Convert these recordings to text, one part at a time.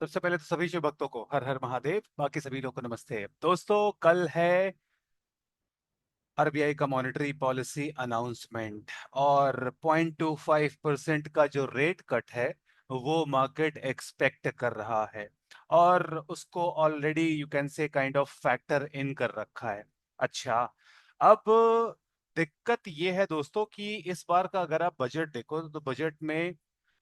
सबसे पहले तो सभी शिव भक्तों को हर हर महादेव, बाकी सभी लोगों को नमस्ते। दोस्तों, कल है आरबीआई का मॉनेटरी पॉलिसी अनाउंसमेंट और 0.25% का जो रेट कट है वो मार्केट एक्सपेक्ट कर रहा है और उसको already you can say kind of factor in कर रखा है। अच्छा, अब दिक्कत ये है दोस्तों कि इस बार का अगर आप बजट देखो तो बजट में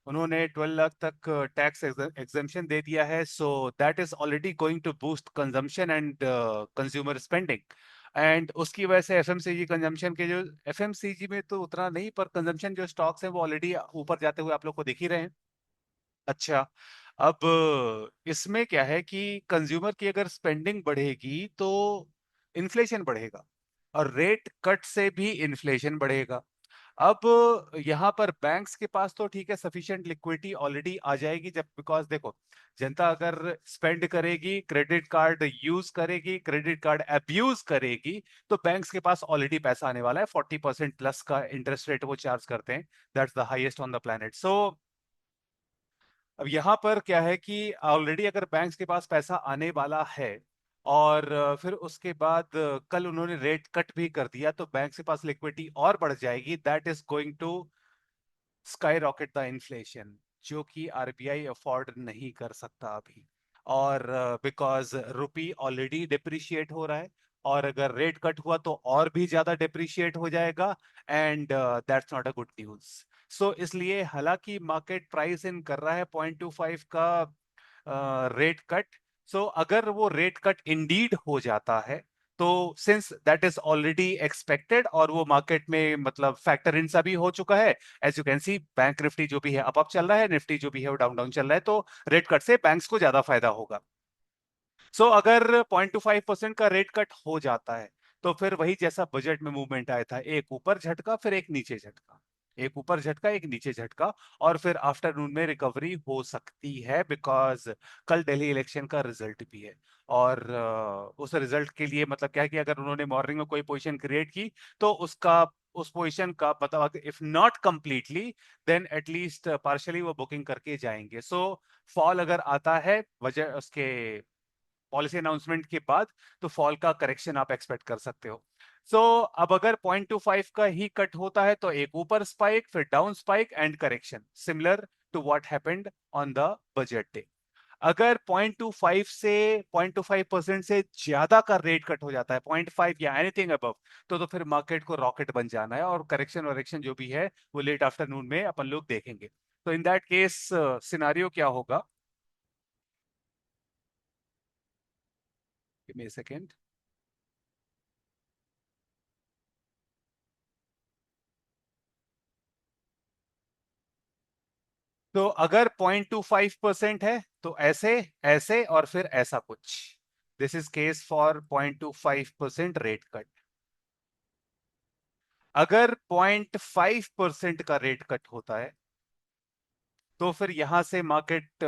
उन्होंने 12 लाख तक टैक्स एग्जेम्पशन दे दिया है। So that is already going to boost consumption and consumer spending. And उसकी वजह से एफएमसीजी कंजम्पशन के जो एफएमसीजी में तो उतना नहीं, पर कंजम्पशन जो स्टॉक्स हैं वो ऑलरेडी ऊपर जाते हुए आप लोग को दिख ही रहे हैं। अच्छा, अब इसमें क्या है कि कंज्यूमर की अगर स्पेंडिंग बढ़ेगी तो इन्फ्लेशन बढ़ेगा और रेट कट से भी इन्फ्लेशन बढ़ेगा। अब यहाँ पर बैंक्स के पास तो ठीक है, सफिशिएंट लिक्विडिटी ऑलरेडी आ जाएगी। जब बिकॉज देखो, जनता अगर स्पेंड करेगी, क्रेडिट कार्ड यूज करेगी, क्रेडिट कार्ड अब्यूज करेगी, तो बैंक्स के पास ऑलरेडी पैसा आने वाला है। 40% प्लस का इंटरेस्ट रेट वो चार्ज करते हैं। That's the highest on the planet. So अब यहाँ पर क्या है कि ऑलरेडी अगर बैंक्स के पास पैसा आने वाला है और फिर उसके बाद कल उन्होंने रेट कट भी कर दिया तो बैंक के पास लिक्विडिटी और बढ़ जाएगी। That is going to skyrocket the inflation, जो कि आरबीआई अफोर्ड नहीं कर सकता अभी। और बिकॉज रुपी ऑलरेडी डिप्रिशिएट हो रहा है और अगर रेट कट हुआ तो और भी ज्यादा डिप्रिशिएट हो जाएगा। And that's not a good news. So इसलिए हालांकि मार्केट प्राइस इन कर रहा है 0.25 का रेट कट। सो अगर वो रेट कट इंडीड हो जाता है तो since that is already expected और वो मार्केट में मतलब फैक्टर इन सा भी हो चुका है। As you can see, bank Nifty जो भी है अप चल रहा है, निफ्टी जो भी है वो डाउन डाउन चल रहा है, तो रेट कट से बैंक्स को ज्यादा फायदा होगा। सो अगर 0.25% का रेट कट हो जाता है तो फिर वही जैसा बजट में मूवमेंट आया था, एक ऊपर झटका फिर एक नीचे झटका, एक ऊपर झटका एक नीचे झटका, और फिर आफ्टरनून में रिकवरी हो सकती है बिकॉज कल दिल्ली इलेक्शन का रिजल्ट भी है। और उस रिजल्ट के लिए मतलब क्या है कि अगर उन्होंने मॉर्निंग में कोई पोजीशन क्रिएट की तो उसका उस पोजीशन का मतलब if not completely then at least partially वो बुकिंग करके जाएंगे। सो फॉल अगर आता है वजह उसके पॉलिसी अनाउंसमेंट के बाद, तो फॉल का करेक्शन आप एक्सपेक्ट कर सकते हो। सो अब अगर 0.25 का ही कट होता है तो एक ऊपर स्पाइक फिर down spike and correction similar to what happened on the budget day. अगर 0.25 से 0.25% से ज्यादा का रेट कट हो जाता है, 0.5 या एनीथिंग अबव, तो फिर मार्केट को रॉकेट बन जाना है और करेक्शन वरेक्शन जो भी है वो लेट आफ्टरनून में अपन लोग देखेंगे। तो इन दैट केस सिनारियो क्या होगा? Give me a second. तो अगर 0.25% है तो ऐसे, ऐसे और फिर ऐसा कुछ। This is case for 0.25% rate cut. अगर 0.5% का रेट कट होता है तो फिर यहां से मार्केट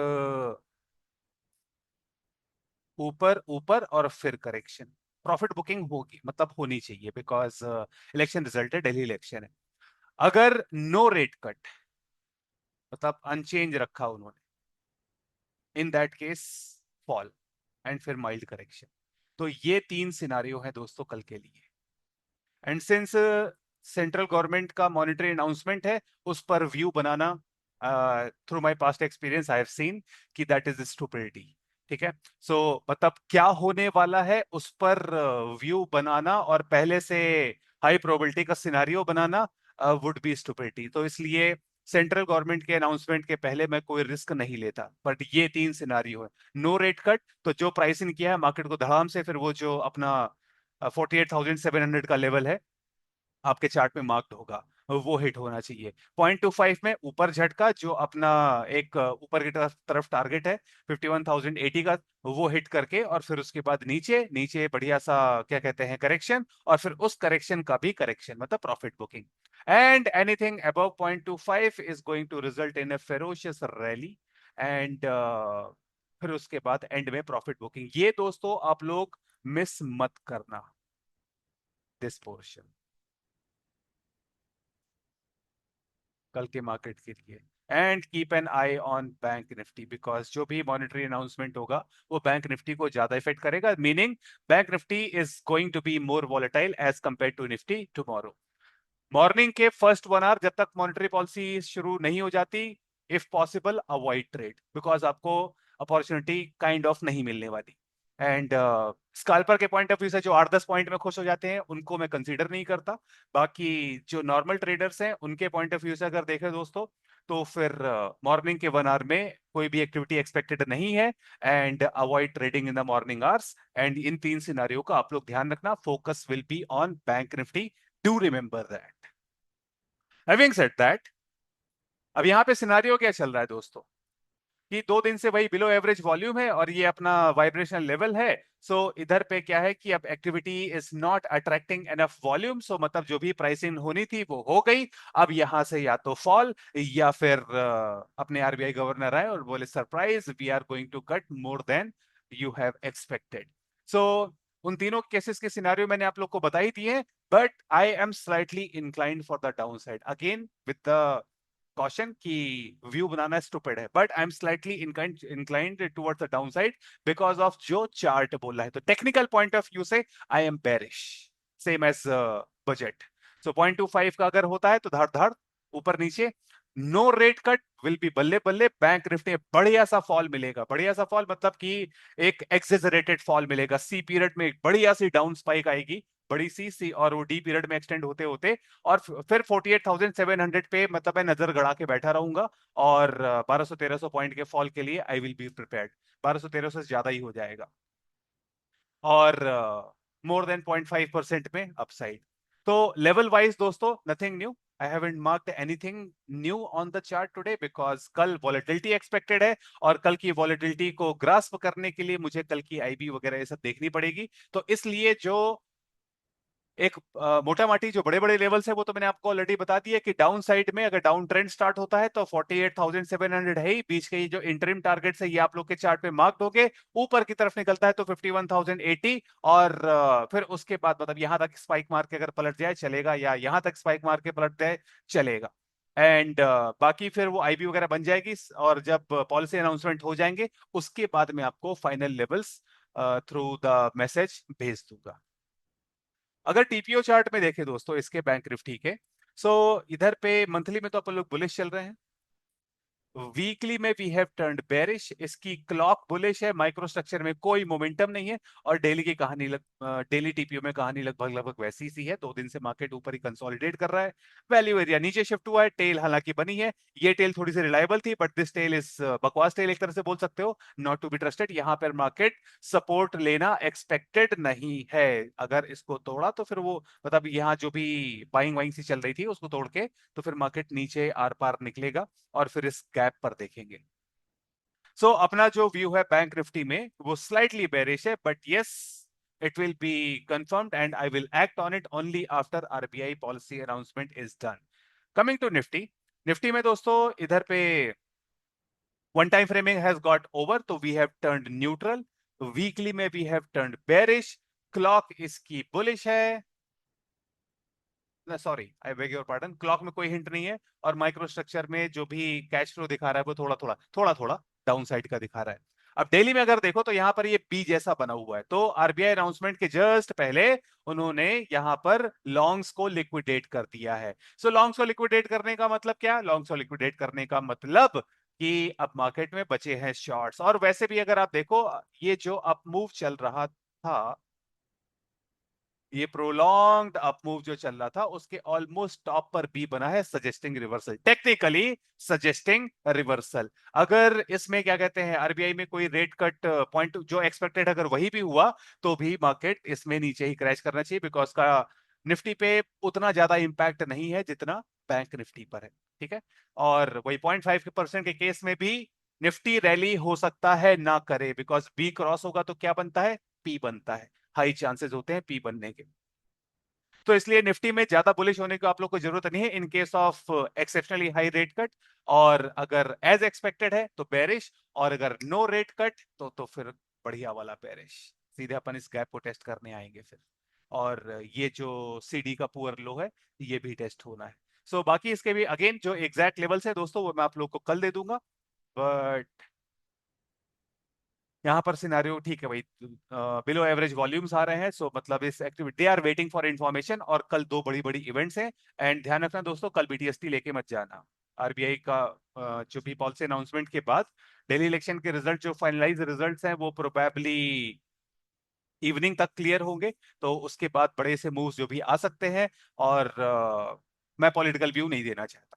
ऊपर ऊपर और फिर करेक्शन। प्रॉफिट बुकिंग होगी, मतलब होनी चाहिए बिकॉज इलेक्शन रिजल्ट है, दिल्ली इलेक्शन है। अगर नो रेट कट, मतलब अनचेंज रखा उन्होंने, in that case fall and फिर माइल्ड करेक्शन। तो ये तीन सिनारियो है दोस्तों कल के लिए। एंड सिंस सेंट्रल गवर्नमेंट का मॉनिटरी अनाउंसमेंट है, उस पर view banana, through my past experience I have seen कि दैट इज स्टुपिडिटी। ठीक है। सो मतलब क्या होने वाला है उस पर व्यू बनाना और पहले से हाई प्रोबेबिलिटी का scenario banana would be stupidity. तो इसलिए सेंट्रल गवर्नमेंट के अनाउंसमेंट के पहले मैं कोई रिस्क नहीं लेता। बट ये तीन सिनारियो है। नो रेट कट तो जो प्राइस इन किया है मार्केट को धड़ाम से, फिर वो जो अपना 48,700 का लेवल है आपके चार्ट में मार्क्ड होगा, वो हिट होना चाहिए। 0.25 में ऊपर झटका जो अपना एक ऊपर की तरफ टारगेट है 51,080 का, वो हिट करके और फिर उसके बाद नीचे नीचे बढ़िया सा क्या कहते हैं करेक्शन, और फिर उस करेक्शन का भी करेक्शन मतलब profit booking. And anything above 0.25 is going to result in a ferocious rally. And फिर उसके बाद एंड में प्रॉफिट बुकिंग। ये दोस्तों आप लोग मिस मत करना दिस पोर्शन कल के मार्केट के लिए। And keep an I on bank Nifty, because जो भी मॉनेटरी अनाउंसमेंट होगा वो बैंक निफ्टी को ज्यादा इफेक्ट करेगा, meaning bank Nifty is going to be more volatile as compare to Nifty tomorrow. Morning के फर्स्ट 1 आवर जब तक मॉनेटरी पॉलिसी शुरू नहीं हो जाती, if possible avoid trade, because आपको अपॉर्चुनिटी काइंड ऑफ नहीं मिलने वाली। एंड स्कैल्पर के पॉइंट ऑफ व्यू से जो 8-10 पॉइंट में खुश हो जाते हैं उनको मैं कंसीडर नहीं करता। बाकी जो नॉर्मल ट्रेडर्स हैं उनके पॉइंट ऑफ व्यू से अगर देखें दोस्तों, तो फिर मॉर्निंग के 1 आवर में कोई भी एक्टिविटी एक्सपेक्टेड नहीं है, and avoid trading in the morning hours. And in 3 scenario का आप लोग ध्यान रखना, focus will be on bank Nifty, do remember that. Having said that, अब यहाँ पे सिनारियो क्या चल रहा है दोस्तों, कि 2 दिन से वही बिलो एवरेज वॉल्यूम है और ये अपना वाइब्रेशनल लेवल है। सो इधर पे क्या है कि अब activity is not attracting enough volume, so मतलब जो भी प्राइसिंग होनी थी वो हो गई। अब यहां से या तो फॉल या फिर अपने आरबीआई गवर्नर आए और बोले surprise we are going to cut more than you have expected. So उन तीनों केसेस के सिनारियो मैंने आप लोग को बता ही दिए, but I am slightly inclined for the downside, again with the caution की व्यू बनाना स्टूपिड है, but I am slightly inclined towards the downside because of जो चार्ट बोला है। तो टेक्निकल पॉइंट ऑफ व्यू से I am bearish, same as budget. So 0.25 का अगर होता है तो धड़ धड़ ऊपर नीचे, no rate cut will be बल्ले बल्ले, बैंक निफ्टी में बढ़िया सा फॉल मिलेगा। बढ़िया सा फॉल मतलब कि एक एक्सेजरेटेड फॉल मिलेगा, सी पीरियड में एक बढ़िया सी डाउन स्पाइक आएगी, बड़ी सी और वो डी पीरियड में एक्सटेंड होते होते, और फिर 48,700 पे मतलब मैं नजर गड़ा के बैठा रहूंगा। और 1200-1300 पॉइंट के फॉल के लिए आई विल बी प्रिपेयर्ड। 1200-1300 से ज्यादा ही हो जाएगा, और मोर देन 0.5% में अपसाइड। तो लेवल वाइज दोस्तों nothing new, I haven't marked anything new on the chart today, because कल वॉलेटिलिटी एक्सपेक्टेड है, और कल की वॉलेटिलिटी को ग्रास्प करने के लिए मुझे कल की आईबी वगैरह ये सब देखनी पड़ेगी। तो इसलिए जो एक मोटा माटी जो बड़े बड़े लेवल्स है वो तो मैंने आपको ऑलरेडी बता दिया कि डाउन साइड में अगर डाउन ट्रेंड स्टार्ट होता है तो 48,700 है ही, बीच के ये जो इंटरिम टारगेट्स है ये आप लोग के चार्ट पे मार्क्ड हो गए। ऊपर की तरफ निकलता है तो 51,080, और फिर उसके बाद मतलब यहां तक स्पाइक मार के अगर पलट जाए चलेगा, या यहां तक स्पाइक मार के पलट जाए चलेगा। एंड बाकी फिर वो आईबी वगैरह बन जाएगी, और जब पॉलिसी अनाउंसमेंट हो जाएंगे उसके बाद मैं आपको final levels through the message भेज दूंगा। अगर टीपीओ चार्ट में देखें दोस्तों इसके बैंक निफ्टी के, सो इधर पे मंथली में तो अपन लोग बुलिश चल रहे हैं, वीकली में वी हैव टर्न्ड बेरिश, इसकी क्लॉक बुलिश है, माइक्रो स्ट्रक्चर में कोई मोमेंटम नहीं है, और डेली की कहानी डेली टीपीओ में कहानी लगभग लगभग वैसी सी है। 2 दिन से मार्केट ऊपर ही कंसोलिडेट कर रहा है, वैल्यू एरिया नीचे शिफ्ट हुआ है, टेल हालांकि बनी है, ये टेल थोड़ी सी रिलायबल थी, बट दिस टेल इज बकवास टेल एक तरह से बोल सकते हो, नॉट टू बी ट्रस्टेड। यहाँ पर मार्केट सपोर्ट लेना एक्सपेक्टेड नहीं है, अगर इसको तोड़ा तो फिर वो मतलब यहाँ जो भी बाइंग वाइंग सी चल रही थी उसको तोड़ के तो फिर मार्केट नीचे आर पार निकलेगा, और फिर इस गैप पर देखेंगे। अपना जो व्यू है बैंक निफ्टी में वो स्लाइटली बेरिश है, but yes it will be confirmed and I will act on it only after RBI policy announcement is done. Coming to Nifty, Nifty में दोस्तों इधर पे one time framing has got over, तो we have turned neutral, weekly में we have turned bearish, clock इसकी bullish है, sorry I beg your pardon, clock में कोई हिंट नहीं है, और माइक्रो स्ट्रक्चर में जो भी कैश फ्लो दिखा रहा है वो थोड़ा थोड़ा डाउन साइड का दिखा रहा है। अब डेली में अगर देखो तो यहाँ पर ये पी जैसा बना हुआ है, तो आरबीआई अनाउंसमेंट के जस्ट पहले उन्होंने यहाँ पर लॉन्ग्स को लिक्विडेट कर दिया है। लॉन्ग्स को लिक्विडेट करने का मतलब क्या, लॉन्ग्स को लिक्विडेट करने का मतलब कि अब मार्केट में बचे हैं शॉर्ट्स। और वैसे भी अगर आप देखो ये जो अप मूव चल रहा था, ये प्रोलॉन्ग्ड अप मूव जो चल रहा था उसके ऑलमोस्ट टॉप पर बी बना है, suggesting reversal, technically suggesting reversal. अगर इसमें क्या कहते हैं आरबीआई में कोई रेट कट पॉइंट जो एक्सपेक्टेड अगर वही भी हुआ तो भी मार्केट इसमें नीचे ही क्रैश करना चाहिए, बिकॉज का निफ्टी पे उतना ज्यादा इंपैक्ट नहीं है जितना बैंक निफ्टी पर है। ठीक है, और वही 0.5% के केस में भी निफ्टी रैली हो सकता है ना करे, बिकॉज बी क्रॉस होगा तो क्या बनता है, पी बनता है, हाई चांसेस होते हैं पी बनने के। तो इसलिए निफ्टी में ज्यादा बुलिश होने की आप लोग को जरूरत नहीं है इन case of exceptionally high rate cut, और अगर एज एक्सपेक्टेड है तो बेरिश, और अगर नो रेट कट तो फिर बढ़िया वाला बेरिश। सीधे अपन इस गैप को टेस्ट करने आएंगे फिर, और ये जो सीडी का पुअर लो है ये भी टेस्ट होना है। बाकी इसके भी अगेन जो एग्जैक्ट लेवल्स है दोस्तों वो मैं आप लोग को कल दे दूंगा। बट यहाँ पर सिनारियो ठीक है भाई, बिलो एवरेज वॉल्यूम्स आ रहे हैं, सो मतलब इस activity they are waiting for information, और कल दो बड़ी बड़ी इवेंट्स हैं। एंड ध्यान रखना दोस्तों, कल बीटीएसटी लेके मत जाना। आरबीआई का जो भी पॉलिसी अनाउंसमेंट के बाद दिल्ली इलेक्शन के रिजल्ट, जो फाइनलाइज रिजल्ट्स हैं, वो प्रोबेबली इवनिंग तक क्लियर होंगे। तो उसके बाद बड़े से मूव्स जो भी आ सकते हैं, और मैं पॉलिटिकल व्यू नहीं देना चाहता।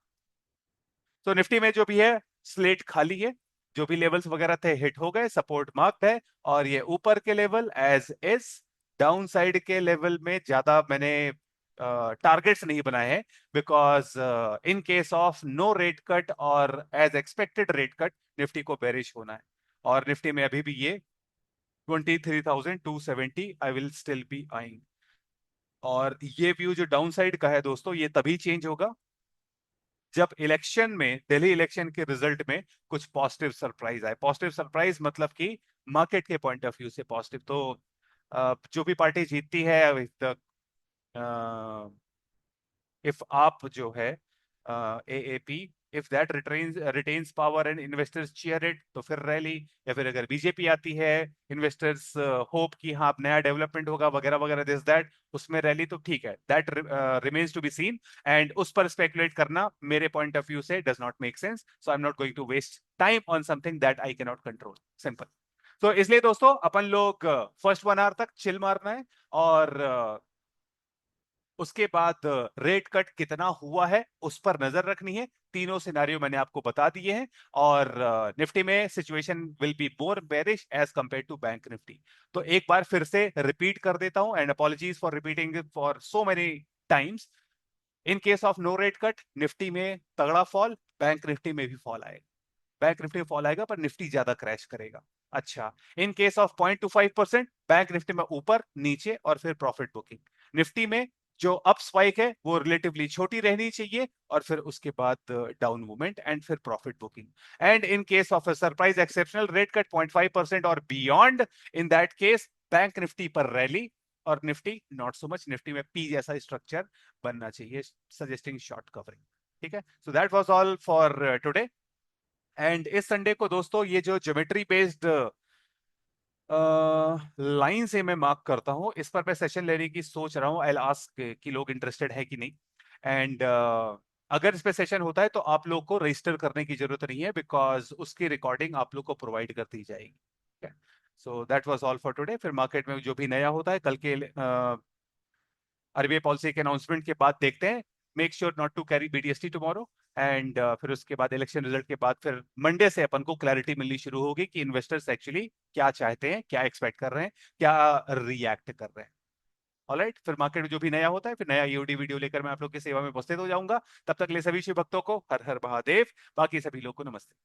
तो निफ्टी में जो भी है, स्लेट खाली है। जो भी लेवल्स वगैरह थे हिट हो गए, सपोर्ट मार्क्ड है, और ये ऊपर के level as is. Downside के लेवल में ज्यादा मैंने टारगेट्स नहीं बनाए हैं, because in case of no rate cut और as expected rate cut, Nifty को बेरिश होना है। और निफ्टी में अभी भी ये 23,270 I will still be eyeing. और ये व्यू जो डाउन साइड का है दोस्तों, ये तभी चेंज होगा जब इलेक्शन में, दिल्ली इलेक्शन के रिजल्ट में कुछ पॉजिटिव सरप्राइज आए। पॉजिटिव सरप्राइज मतलब कि मार्केट के पॉइंट ऑफ व्यू से पॉजिटिव। तो जो भी पार्टी जीतती है, इफ आप जो है AAP, if that retains power and investors cheer it, तो फिर रैली। या फिर अगर बीजेपी आती है, इन्वेस्टर्स होप कि हाँ अब नया डेवलपमेंट होगा वगैरह वगैरह, दिस दैट, उसमें रैली, तो ठीक है, that remains to be seen. And उस पर स्पेकुलेट करना मेरे पॉइंट ऑफ व्यू से does not make sense, so I am not going to waste time on something that I can not control, simple. तो इसलिए दोस्तों अपन लोग फर्स्ट 1 आवर तक चिल मारना है, और उसके बाद रेट कट कितना हुआ है उस पर नजर रखनी है। तीनों सिनारियो मैंने आपको बता दिए हैं। और निफ्टी में situation will be more bearish as compare to bank Nifty. तो एक बार फिर से रिपीट कर देता हूं, and apologies for repeating for so many times. In case of no rate cut, Nifty में तगड़ा फॉल, बैंक निफ्टी में भी फॉल आएगा। बैंक निफ्टी में फॉल आएगा पर निफ्टी ज्यादा क्रैश करेगा। अच्छा, इन केस ऑफ 0.25%, बैंक निफ्टी में ऊपर नीचे और फिर प्रॉफिट बुकिंग। निफ्टी में जो अप स्पाइक है वो रिलेटिवली छोटी रहनी चाहिए, और फिर उसके बाद डाउन मूवमेंट एंड फिर profit booking. And in case of a surprise exceptional rate cut 0.5% और beyond, in that case bank Nifty पर रैली, और Nifty not so much. Nifty में पी जैसा स्ट्रक्चर बनना चाहिए, सजेस्टिंग शॉर्ट कवरिंग। ठीक है, so that was all for today. And इस संडे को दोस्तों ये जो ज्योमेट्री बेस्ड लाइन से मैं मार्क करता हूं, इस पर मैं सेशन लेने की सोच रहा हूं। आई आस्क कि लोग इंटरेस्टेड है कि नहीं। एंड अगर इस पे सेशन होता है तो आप लोग को रजिस्टर करने की जरूरत नहीं है, बिकॉज उसकी रिकॉर्डिंग आप लोग को प्रोवाइड कर दी जाएगी। So that was all for today. फिर मार्केट में जो भी नया होता है कल के आरबीआई पॉलिसी के अनाउंसमेंट के बाद देखते हैं। Make sure not to carry BTST tomorrow. And फिर उसके बाद इलेक्शन रिजल्ट के बाद फिर मंडे से अपन को क्लैरिटी मिलनी शुरू होगी कि इन्वेस्टर्स एक्चुअली क्या चाहते हैं, क्या एक्सपेक्ट कर रहे हैं, क्या रिएक्ट कर रहे हैं। ऑलराइट, फिर मार्केट में जो भी नया होता है, फिर नया ईओडी वीडियो लेकर मैं आप लोग की सेवा में उपस्थित हो जाऊंगा। तब तक ले सभी शिव भक्तों को हर हर महादेव, बाकी सभी लोग को नमस्ते।